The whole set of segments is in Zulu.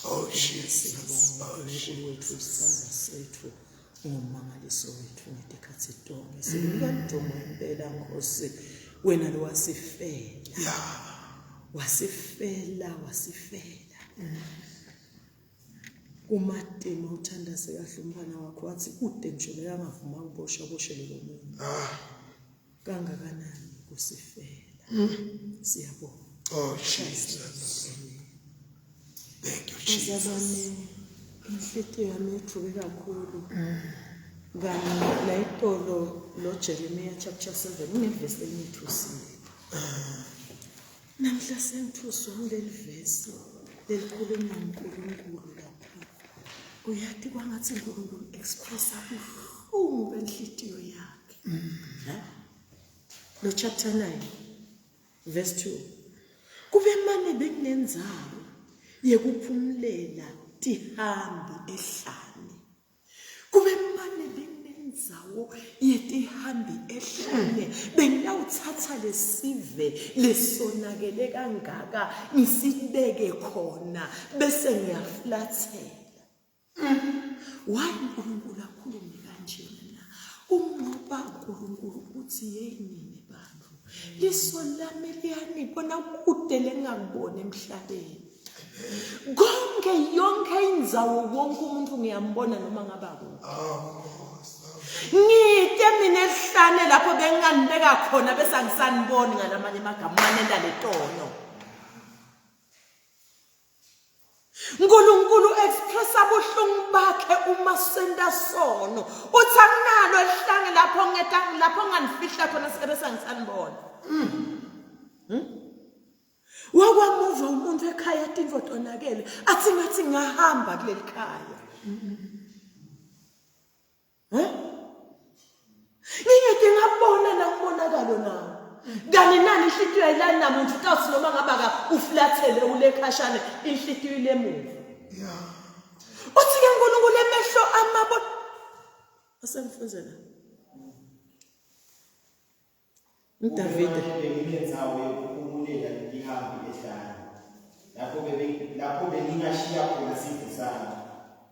Oh Jesus. Wethu isandla sethu ngomangaliso wethu ngedikhathi tonke sinika ntomo impela Nkosi wena lo wasifela wasifela uMatema uthandaze kahle umfana wakho wathi kude nje angavuma ukuboshwa boshelele umuntu kangakanani kusifela siyabonga. Oh Jesus. Thank you, Jesus. Inhliziyo yami ethuke kakhulu. Ngani la itolo lo Jeremiah chapter 7 unevesi elithusile. Namhla sengithuswa kuleli vesi lelikhuluma ngoNkulunkulu lapha. Uyathi kwangathi uNkulunkulu expressa ubuhlungu benhliziyo yakhe. Lo chapter 9 verse 2. Kube manje bekunenzayo yekuphumulela tihambi ehlane. Kube manje bekunenzawo yetihambi ehlane. Bengawuthatha lesive lesonakele kangaka ngisibeke khona bese ngiyaflathela. Why uNkulunkulu akhulume kanjena? Ngoba uNkulunkulu uthi yeyini bantu liso lami liyanibona kude lengakubona emhlabeni. Konke yonke indzawo wonke umuntu ngiyambona noma ngaba kuphi. Ngite mina ehlane lapho benganibeka khona bese angisaniboni ngalamanye amagama manenda letono. uNkulunkulu expressa ubuhlungu bakhe uma senda sono. Uthi akunalo ehlane lapho nganifihla khona bese angisanibona. Wakwamuva umuntu ekhaya tinvo tonakele athi ngathi ngahamba kuleli khaya. Ngiyeke ngabona nangimonakalo nawo. Ngani nani inhliziyo ayilani namuntu uthi noma ngabaka uflathele ulekhashane inhliziyo lemuva. Uthi ke uNkulunkulu emehlo amabo asemfuzela. uDavid bengilenzawo yokuphumulela ihambi ehlane. Lapho bengingashiya khona sifu sami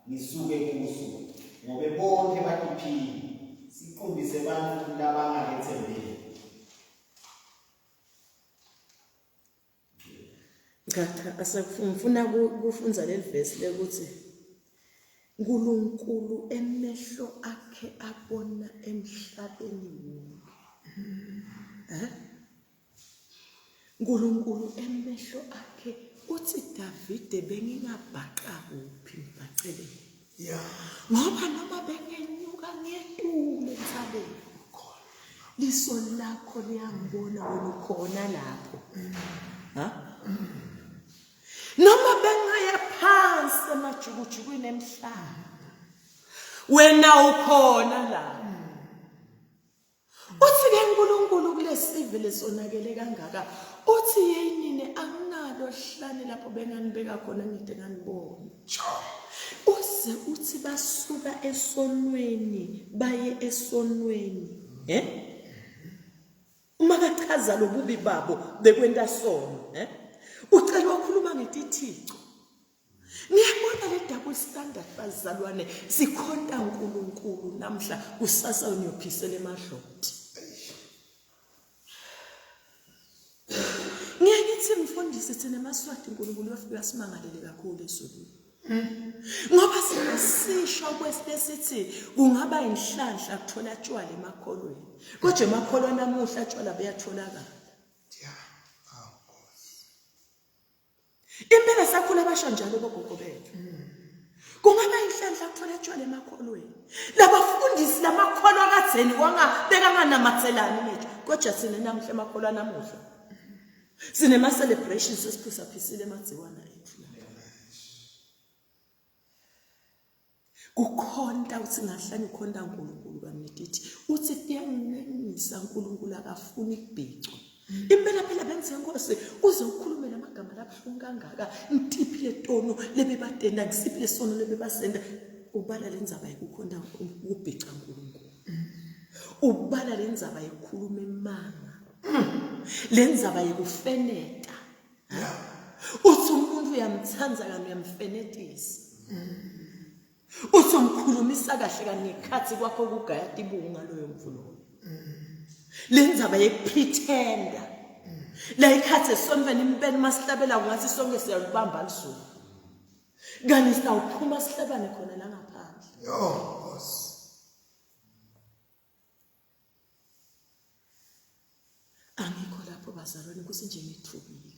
ngisuke kuso. Ngoba bonke batiphile siqumbise abantu labangakethembele. Ngakho asakufuna kufunza leli verse lekuthi uNkulunkulu emehlo akhe abona emhlabeni wonke. uNkulunkulu emehlo akhe uthi Davide bengingabhaqa kuphi ngibacele. Ngoba noma bengenyuka ngetulo emhlabeni liso lakho liyangibona wena ukhona lapho. Noma bengaya phansi emajukujukwini emhlaba wena ukhona la. Uthi ke uNkulunkulu kulesive lesonakele kangaka uthi yeyinini akunalo hlane lapho benganibeka khona ngide nganibona. Uze uthi basuka esonweni baye esonweni. Uma kachaza lobubi babo bekwenta sono. Ucela ukukhuluma ngetithixo. Ngiyabona le double standard bazalwane sikhonta uNkulunkulu namhla kusasa uniyophisela emadloti. Ngiyakithi mfundisi thina emaswati uNkulunkulu uyafika simangalele kakhulu esonweni. Ngoba sinasisho kwesithi kungaba inhlanhla kuthola tshwala emakholweni. Kodwa emakholwa namuhla tshwala beyatholakala. Impela sakhula abasho njalo bogogo bethu. Kungaba inhlanhla kuthola tshwala emakholweni. Labafundisi lamakholwa kadzeni bekanganamathelani nethu. Kodwa sina namuhla emakholwa namuhla. Sinema celebrations esiphusa phisile emagciwana ethu. Kukhonta uthi ngahlanye ukhonta uNkulunkulu kamnetithi uthi kuyanginengisa uNkulunkulu akafuni ukubhicwa. Impela phela benze Nkosi uze ukhulume lamagama labhlungu kangaka intiphile tono lebe badenda ngisiphi sono lebe basenda ubala lenzaba yikukhonta ukubhica uNkulunkulu. Ubala lenzaba yikhuluma emanga. Lenzaba yikufeneta. Uthi umuntu uyamthanza kanye uyamfenetisa. Uthi umkhulumisa kahle kanye nekhathi kwakho kugaya tibunga loyo mvulo. Lenzaba yekupretenda. La ikhathi esonveni impeni masihlabela ngathi sonke siyalibamba lisuku. Kani sawuphuma sihlabane khona la ngaphandle. Angikho lapho bazalwane kusinje ngithubile.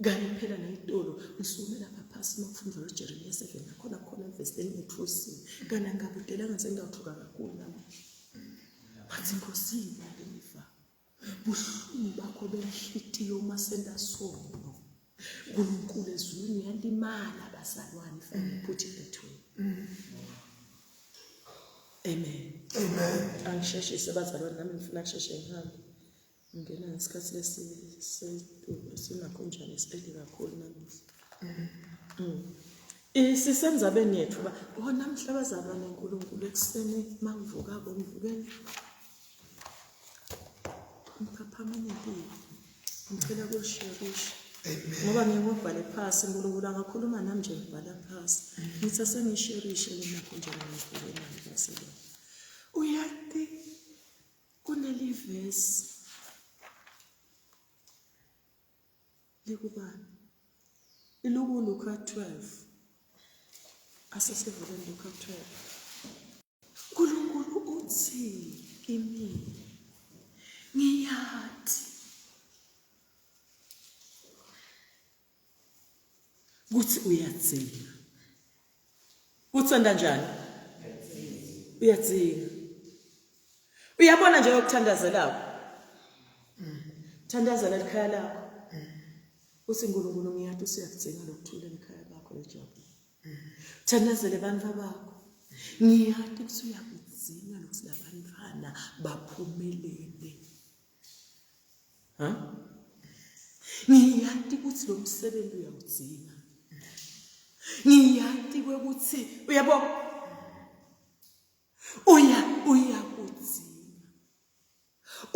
Kani phela nayitolo ngisukume lapha phasi makufunda uJeremiah 7 nakhona khona verse elithusi. Kana ngabudela ngaze ngawuthuka kakhulu namuhla. Bathi Nkosi ngemifa. Buhlungu bakho benhlitiyo masenda sono. uNkulunkulu ezulwini yalimala bazalwane if I put it that way. Amen. Amen. Angisheshe sebazalwane nami ngifuna kusheshe ngihambe. Ngena ngesikhathi sinakhonjani isibhedle kakhulu namuhla. Isisenza benethu ba namhla bazalwane uNkulunkulu ekseni mangivuka ngivukeni. Ngiphaphama nempilo. Ngicela ukusharisha. Ngoba ngiyobhala phasi uNkulunkulu angakhuluma nami nje ngibhala phasi. Ngithi sengisharishe lena khonjana ngivukeni ngibasebenza. Uyathi kunelivesi likubani iluku Luka 12 asesivuleni Luka 12 uNkulunkulu uthi kimi ngiyathi kuthi uyadzinga uthanda njani uyadzinga uyabona nje ukuthandazela thandazela ekhaya lakho uthi uNkulunkulu ngiyathi usiyakudzinga lokuthula ekhaya lakho lejabule. Thandazele abantu bakho. Ngiyathi ukuthi uyakudzinga lokuthi labantwana baphumelele. Ngiyathi ukuthi lo msebenzi uyawudzinga. Ngiyathi ukuthi uyabo uyakudzinga.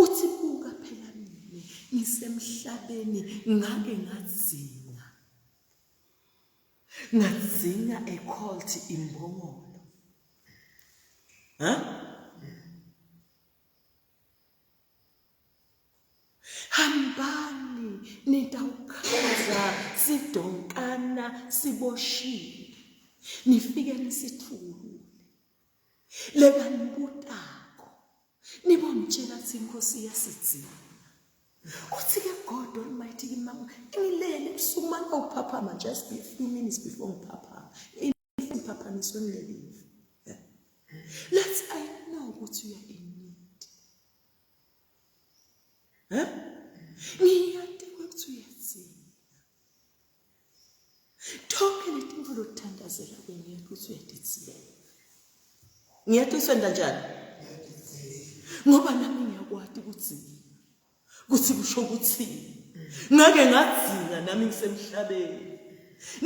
Uthi buka phela mina ngisemhlabeni ngake ngadzinga ecalled imbongolo. Hambani nitawukhaza sidonkana siboshiwe nifike nisithulule lekanibutako nibomtshela ukuthi Inkosi iyasitshela. Uthi ke God Almighty mama ngilele ebusuku manje awuphaphama just be a few minutes before ngiphaphama imphaphaniso ngilelive. Let's I know ukuthi you are in need. Ngiyathi ukuthi uyadzinga. Tonke letinto lothandazela ngiyathi ukuthi uyadidizela. Ngiyathi usenda njani? Ngoba nami ngiyakwati ukudzinga. Kuthi kusho ukuthi ngake ngadzinga nami ngisemhlabeni.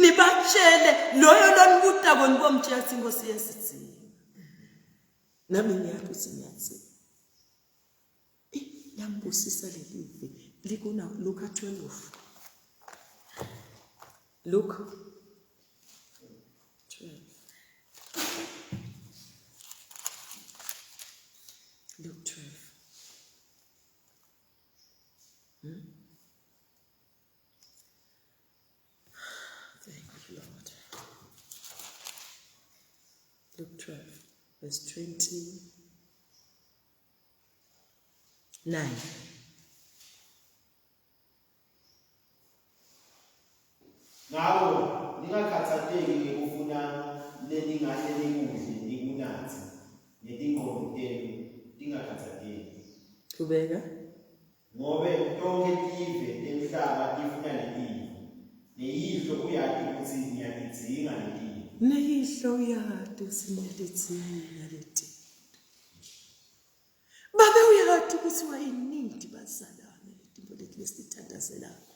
Nibatshele loyo lonibutako nibomtshela ukuthi Inkosi iyasitshela. Nami ngiyathi ukuthi ngiyadzinga. Yambusisa lelive likuna Luka 12. Luke 12. Luke 12. Thank you, Lord. Luke 12, verse 29. Ngawo ningakhathaleki ngokufuna leningahle nikudle nikunathe netingqondo tenu tingakhathaleki. Kubeka ngobe yonke live emhlaba lifuna lelive neyihlo uyati ukuthi ngiyalidzinga lelive neyihlo uyati sinelidzinga leti babe uyati ukuthi wayinidi bazalwane letinto leti lesithandazelayo.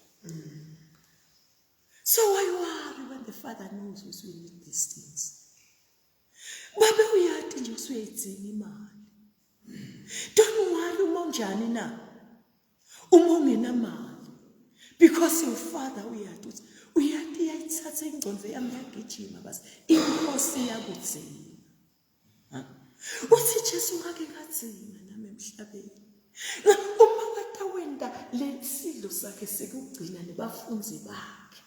So why worry when the Father knows we need these things? Babe uyati nje usuyidzinga imali. Don't worry uma unjani na. Uma ungenamali. Because your Father uyati ukuthi uyati yayithatha ingcondvo yami yagijima basi inkosi yakudzinga. Uthi Jesu ngake ngadzima nami emhlabeni. Uma kade wenda lesilo sakhe sekugcina nebafunzi bakhe.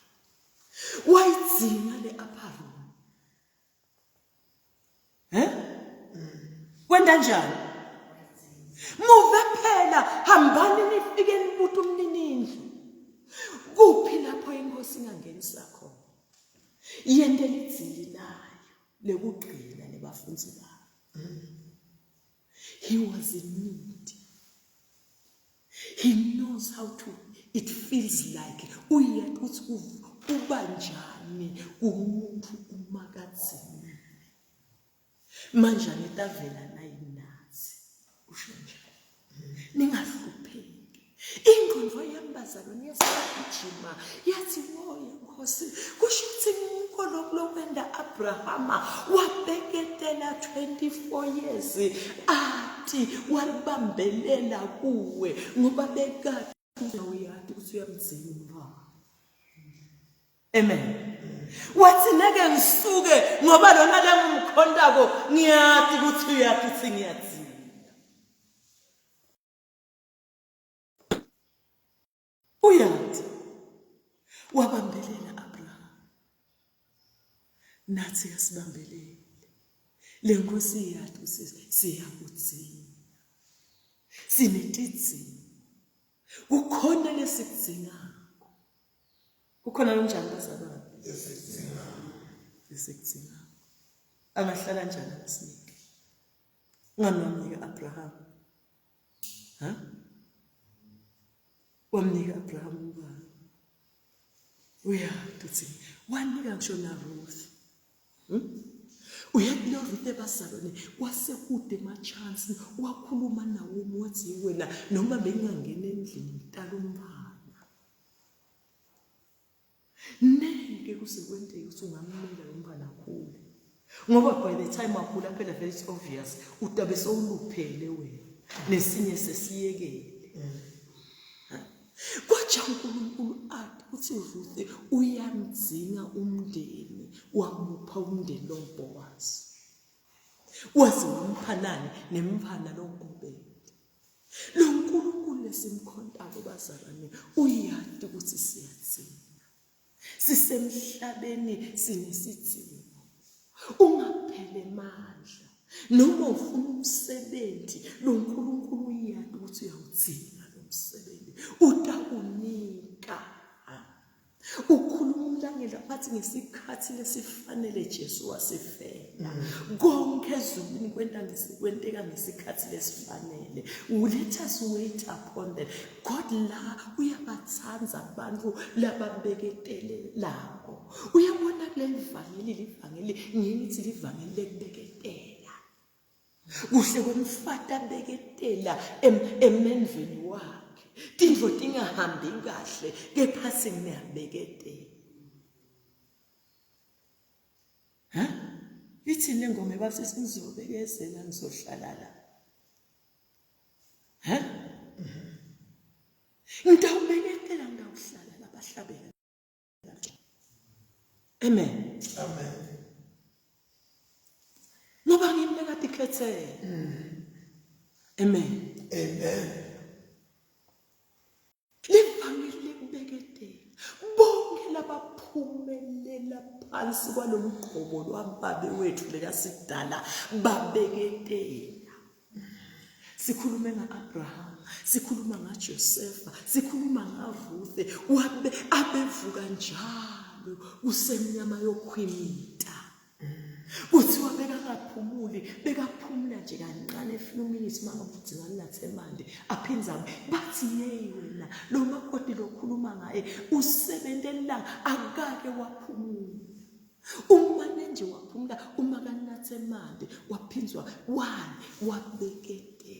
Wayidzinga le upper room. Wenda njani? Muve phela hambani nifike nibuthi umninindlu. Kuphi lapho inkosi ingangenisa khona. Yendela idzili layo lekugcina nebafunzi bakhe. He was in need. He knows how to, it feels like uyati ukuthi ubanjani umuntu umakadzini. Manje nitavela nayinazi usho njalo. Ningahlupheki. Ingqondo yambazalwane yasagijima yathi woya Nkosi kusho ukuthi uNkulunkulu lokwenda Abrahama wabheketela 24 years athi walibambelela kuwe ngoba bekade uyati ukuthi uyamdzinga. Amen. Wathi nake ngisuke ngoba lona lengumkhondako ngiyati ukuthi uyati ukuthi ngiyadzinga. Uyati wabambelela Abraham. Nathi yasibambelele. Le nkosi yathu ukuthi siyakudzinga. Sinetidzingo. Kukhona lesikudzinga. Kukhona lonjani bazalwane? Lesikudzinga. Angahlala njani asinike? Ngani wamnika Abraham? Wamnika Abraham ubani? Uyati ukuthi wanika ngisho na Ruth. Uyati lo Ruth ebazalwane wasekude ema-chance wakhuluma nawo wathi wena noma bengangena endlini ngitala umfana. Neke kusekwenteka ukuthi ungamnika lo mfana akhule. Ngoba by the time akhula phela very obvious utabe sowuluphele wena nesinye sesiyekele. Kwathi uNkulunkulu athi uthi Ruth uyamdzinga umndeni wamupha umndeni loBoaz. Wazi umphanani nemphana loNkobela. Lo uNkulunkulu lesimkhontayo bazalwane uyati ukuthi siyadzinga. Sisemhlabeni sinesidzingo. Ungaphele mandla noma ufuna umsebenzi lo uNkulunkulu uyati ukuthi uyawudzinga lo msebenzi. Utakunika. Ukhuluma umlangela phathi ngesikhathi lesifanele Jesu wasifela. Konke ezulwini kwenteka ngesikhathi lesifanele. Let us wait upon that. God la uyabathanza abantu lababeketele labo. Uyabona kuleli livangeli ngiyithi livangeli lekubeketela. Kuhle kwemfata abeketela emendweni wakhe. Tindvo tingahambi kahle kepha singiyabeketela. Ithi lengoma base sizobekezela ngizohlala la. Ngidawubeketela ngawuhlala labahlabela. Amen. Amen. Ngoba ngimle kade ikhethele. Amen. Amen. Livangeli lekubeketela. Bonke labaphumelela phansi kwalomqobo lwababe wethu lekasidala babeketela. Sikhulume ngaAbraham, sikhuluma ngaJosepha, sikhuluma ngaRuth, abevuka njalo kusemnyama yokhwimita. Kuthiwa bekakaphumuli, bekaphumula nje kancane few minutes mama uDzingani naThemande aphinzame bathi hey wena lo makoti lokhuluma ngaye usebentelanga akake waphumula. Uma nje waphumula uma kaNaThemande waphinzwa wabeketela.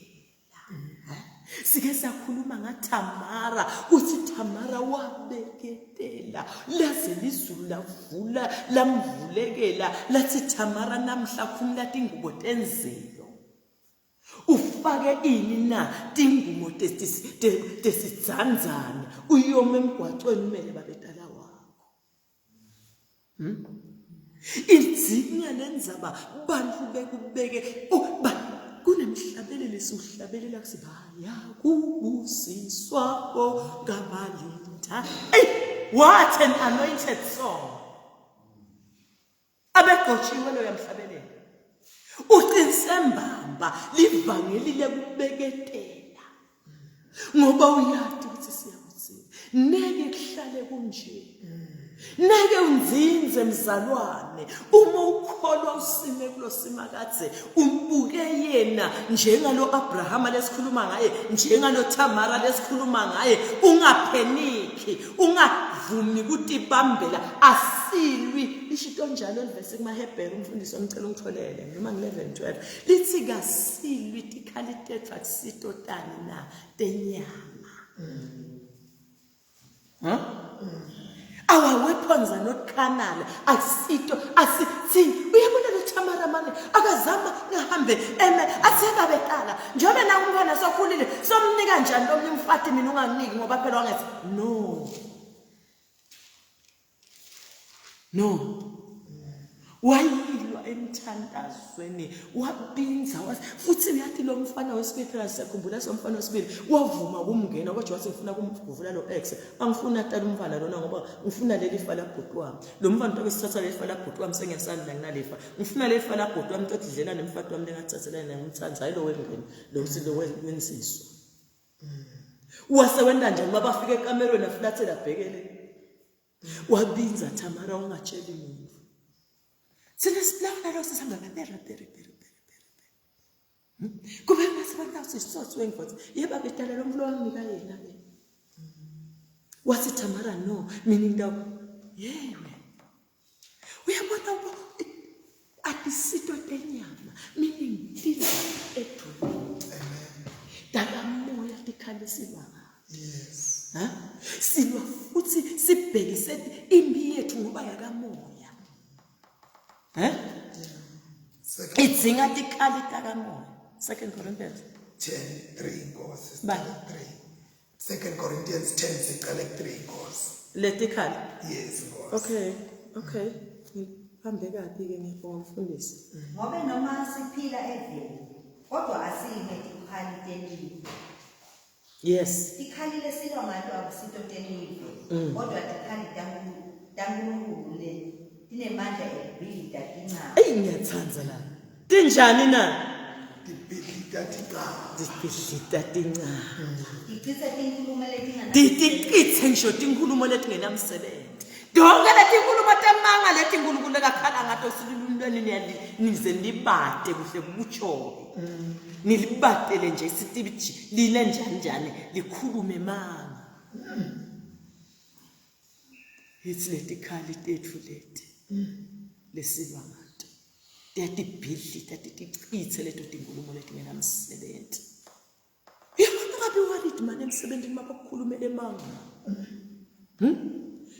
Sike sakhuluma ngaThamara uthi Thamara wabeketela laze lizulu lavula lamvulekela lathi Thamara namhla khumula tingubo tenzelo ufake ini na tingubo tesizanzana uyome emgwaqweni umele babetala wakho. Idzinga lenzaba bantu bekubeke kunemhlabeleli sihlabelela kusibaya kubusiswa ngabalinda. What an anointed song. Abegotshiwe lo yamhlabelela. Uqinisembamba livangeli lekubeketela. Ngoba uyathi ukuthi siyakuthini. Neke kuhlale kunje. Neke unzinze mzalwane uma ukholwa usime kulosima kadze umbuke yena njengalo Abraham lesikhuluma ngaye njengalo Thamara lesikhuluma ngaye ungapheniki ungavumi ukuthi bambela asilwi ishito njalo livesi kumaHebheru umfundisi wamcela ungitholele noma nge11:12 lithi kasilwi tikhalite akusito tani na tenyama. Our weapons are not carnal. Asito, asithini. Uyabona lo Thamara manje akazama ngahambe atheka betala. Njobe na umntwana sokhulile somnika njani lo mfati mina unganiki ngoba phela wangathi no. Wayilwa emthandazweni wabinza futhi uyathi lo mfana wesibili phela sikhumbula somfana wesibili wavuma kumngena kodwa wathi ngifuna kumvuvula lo ex angifuna tala umfana lona ngoba ngifuna leli fa la bhuti wami lo mfana nto besithatha leli fa la bhuti wami sengesandla nginalefa ngifuna leli fa la bhuti wami nto dlela nemfati wami lengathathelana ngimthanza hayi lo wengene lo usilo wensizwa wase wenda njani mabafika ekamerweni afulathela bhekele wabinza Thamara ungatsheli muntu. Sinesiblawana lo sisihamba ngaperi. Kube ngasibantu sisothe wengothi yeba betala lo mlo wangika yena ke. Wathi Thamara no mina ndawo yewe. Uyabona atisito tenyama mina ngidla edolweni. Dala moya tikhalisiwa. Yes. Silwa futhi sibhekise imbi yethu ngoba yakamoya. Idzinga tikhalita kamoya. 2 Corinthians 10:3 goes. Bye. 2 Corinthians 10 siqale 3 goes. Letikhali. Yes goes. Okay. Hambe kapi ke ngibonga mfundisi. Ngobe noma siphila eveni kodwa asime tikhali tenini. Yes. Tikhali lesilwa ngato akusito tenini. Kodwa tikhali tankulunkulu le tinemandla ekubhida tinca. Ngiyathanza la. Tinjani na? Tibhidlita tinca. Tibhidlita tinca. Tiqitse tinkhulumo letingana. Tiqitse ngisho tinkhulumo letingenamsebenzi. Donke letinkulumo temanga letinkulunkulu lekakhala ngato silululweni nize libate kuhle kubuchobe. Nilibatele nje isitibiji lile njani likhulume manga. Yithi letikhali tethu leti. Lesilwa ngato. Tiyatibhidlita tiqitse leto tinkulumo letingenamsebenzi. Yabona ngabe worried man emsebenzini mabakukhulumele manga.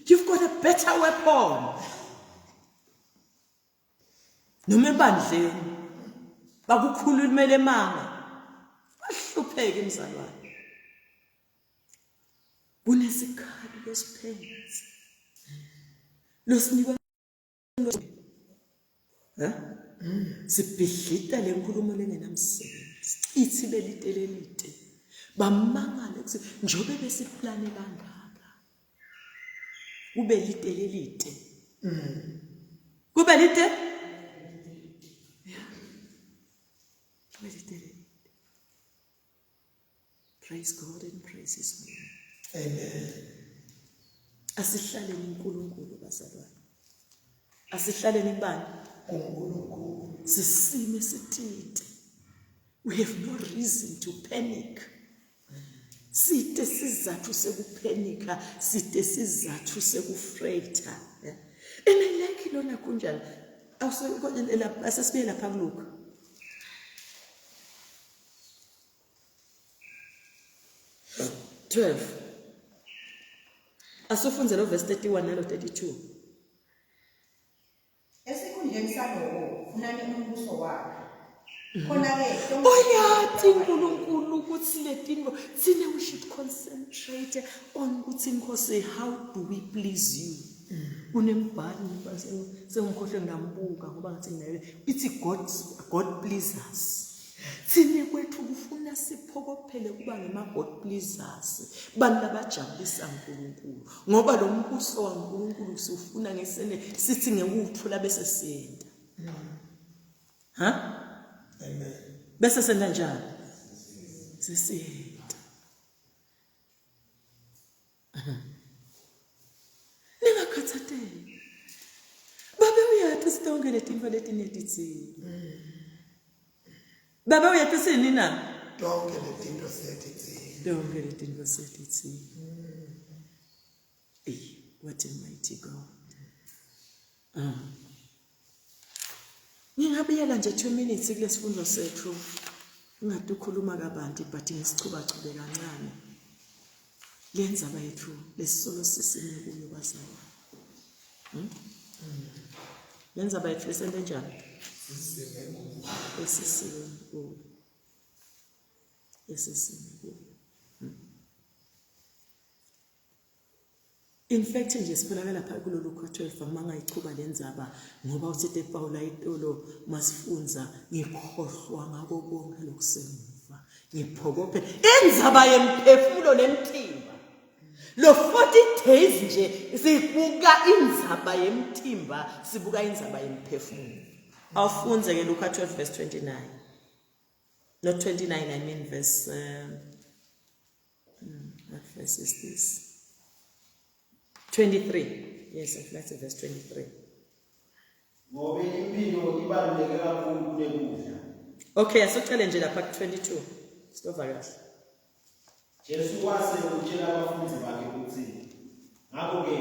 You've got a better weapon. Noma ebandleni bakukhulumele manga. Bahlupheke mzalwane. Kunesikhali lesiphenzi. Losinikwa sibhidlita lenkulumo lengenamsebenzi. Ithi belitelelite. Bamangale ukuthi njobe besiplane kangaka. Kube litelelite. Kube lite? Yeah. Kube litelelite. Praise God and praise His name. Amen. Asihlaleni uNkulunkulu bazalwane. Asihlaleni bani? uNkulunkulu. Sisime sitite. We have no reason to panic. Site sizathu sekuphenika, site sizathu sekufreita. And I like lona kunjani. Asesibuye lapha kuLuka. Asufunze lo verse 31 nalo 32. Esikhundleni saloko funani umbuso wakhe. Khona-ke Oyathi uNkulunkulu ukuthi letinto thina we should concentrate on ukuthi Nkosi, how do we please you? Kunembhali sengikhohle ngambuka ngoba ngathi nginayo ithi God please us. Thina kwethu kufuna siphokophele kuba ngema-God pleasers, bantu abajabulisa uNkulunkulu ngoba lo mbuso kaNkulunkulu sifuna ngesene sithi ngekuthola bese siyenda. Amen. Bese senda njani? Sisiyenda. Ningakhathateli. Babe uyathi sitonke letinto letinetitsi. Babe uyathi sini na? Tonke letinto siyathi. Tonke letinto siyathi. What a mighty God. Ngingabiyela nje 2 minutes kulesifundo sethu. Ngade ukhuluma kabanti but ngisichubachube kancane. Lenza bayethu lesisolo sisime kuyo bazali. Lenza bayethu lesente njani? Esisime kuyo. Esisime kuyo. In fact nje sifuna lapha kulolu Luka 12 mangayichuba lenzaba ngoba uThete Paula itolo masifunza ngikhohlwa ngako konke lokusemuva ngiphokophe inzaba yemphefumulo nemthimba lo 40 days nje sibuka inzaba yemthimba sibuka inzaba yemphefumulo. Awufunze ke Luka 12 verse 29 not 29 I mean verse what verse is this? 23. Yes, I'd like to verse 23. Ngoba impilo ibaluleke kakhulu kunekudla. Okay, asocela nje lapha ku 22. Stova kahle. Jesu wase utshela abafundi bakhe ukuthi ngakho ke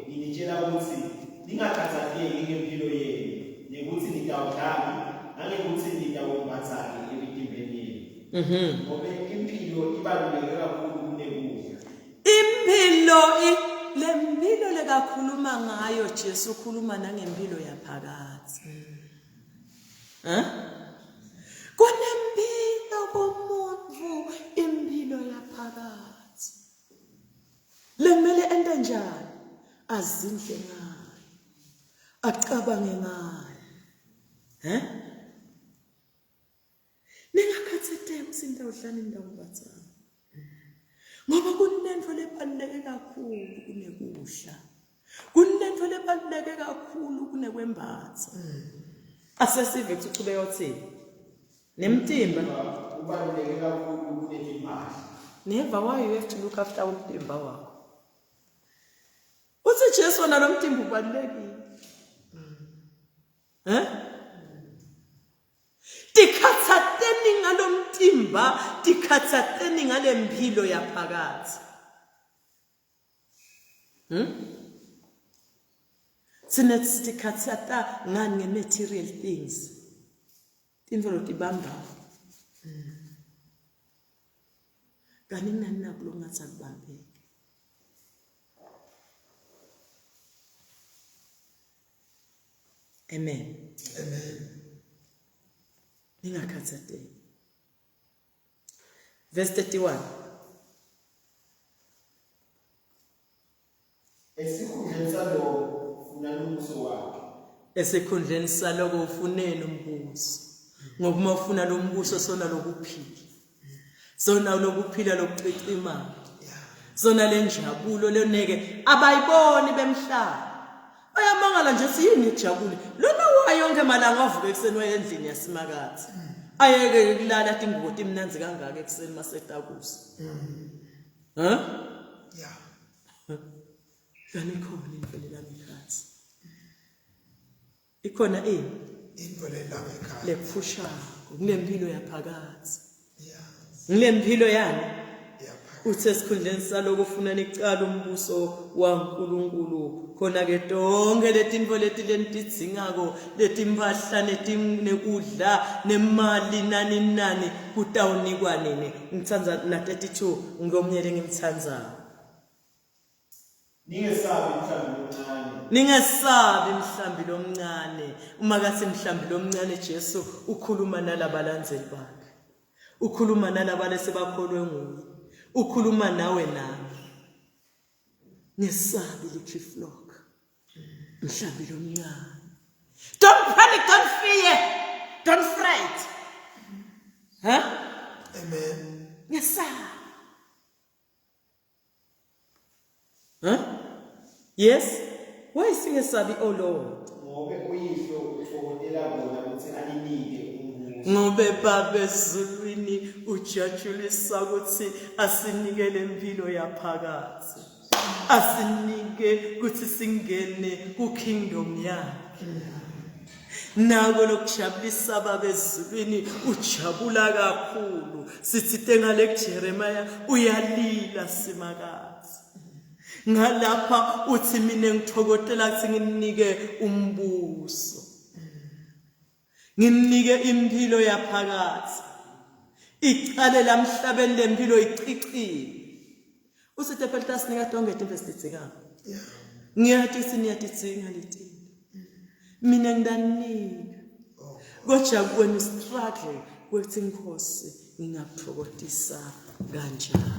nginitshela ukuthi ningakhathazeki ngempilo yenu nekuthi nitawudlani nangekuthi nitawumbathani emitimbeni yenu. Ngoba impilo ibaluleke kakhulu kunekudla. Impilo lempilo lekakhuluma ngayo Jesu ukhuluma nangempilo yaphakathi. Kunempilo komuntu impilo yaphakathi. Lemele ende njani? Azindle ngayo. Acabange ngayo. Ningakhathazeki usinda udlana indawo bathana. Ngoba kunento lebaluleke kakhulu kunekudla. Kunento lebaluleke kakhulu kunekwembatha. Asesive kuchube yothini. Nemtimba Ubaluleke kakhulu kunemali. Never why you have to look after umtimba wakho. Uthi Jesu nalo mtimba ubalulekile. Tikhathateni ngalo mtimba, tikhathateni ngale mpilo yaphakathi. Sinethi tikhathata ngani nge-material things. Tinto lotibamba. Kani nani nakulo ngathi akubambeke. Amen. Amen. Ningakhathazeki. Verse 31. Esikhundleni salokho funani umbuso wakhe. Esikhundleni saloko ufunela umbuso. Ngoba uma ufuna lo mbuso sona lokuphila. Sona lokuphila lokucica imali. Sona lenjabulo leneke abayiboni bemhlaba. Bayamangala nje siyini ijabule. Lona wayo yonke malanga avuka ekseni waye endlini yasimakathi. Ayeke kulala tingubo timnanzi kangaka ekseni masetakusa. Yeah. Kani khona imvelo lami khathi. Ikhona into lendaba ekhaya. lekufushayo kunempilo yaphakathi Yeah. ngilempilo yani Yeah. uthe sikhundleni saloko ufuna nicala umbuso waNkulunkulu khona ke tonke letinto leti lentidingako letimpahla nekudla nemali nani kutawunikwa nini ngitsanza na 32 ngomnyele ngimtsanzayo ningesabi mhlambi lomncane uma kathi mhlambi lomncane Jesu ukhuluma nalabalandeli bakhe ukhuluma nalabale sebakholwe nguye ukhuluma nawe nami ngesabi lichief flock mhlambi lomncane don't panic don't fear don't fret Amen. ngesabi yes why singesabi oh Lord ngobe uyihlo uthokotela bona ukuthi aninike umbuso ngobe baba ezulwini ujatshulisa ukuthi asinike lempilo yaphakathi asinike ukuthi singene ku kingdom yakhe nako lokujabulisa baba ezulwini ujabula kakhulu sithi tengale Jeremiah uyalila simakazi ngalapha uthi mina ngithokotela ukuthi nginike umbuso nginike impilo yaphakathi icale lamhlabeni lempilo icicile usithi phela sinika tonke into esitidzinga Yeah. ngiyathi siniyatidzinga leti mina ngidanika kodwa when struggle kwethi inkosi ngingakuthokozisa kanjani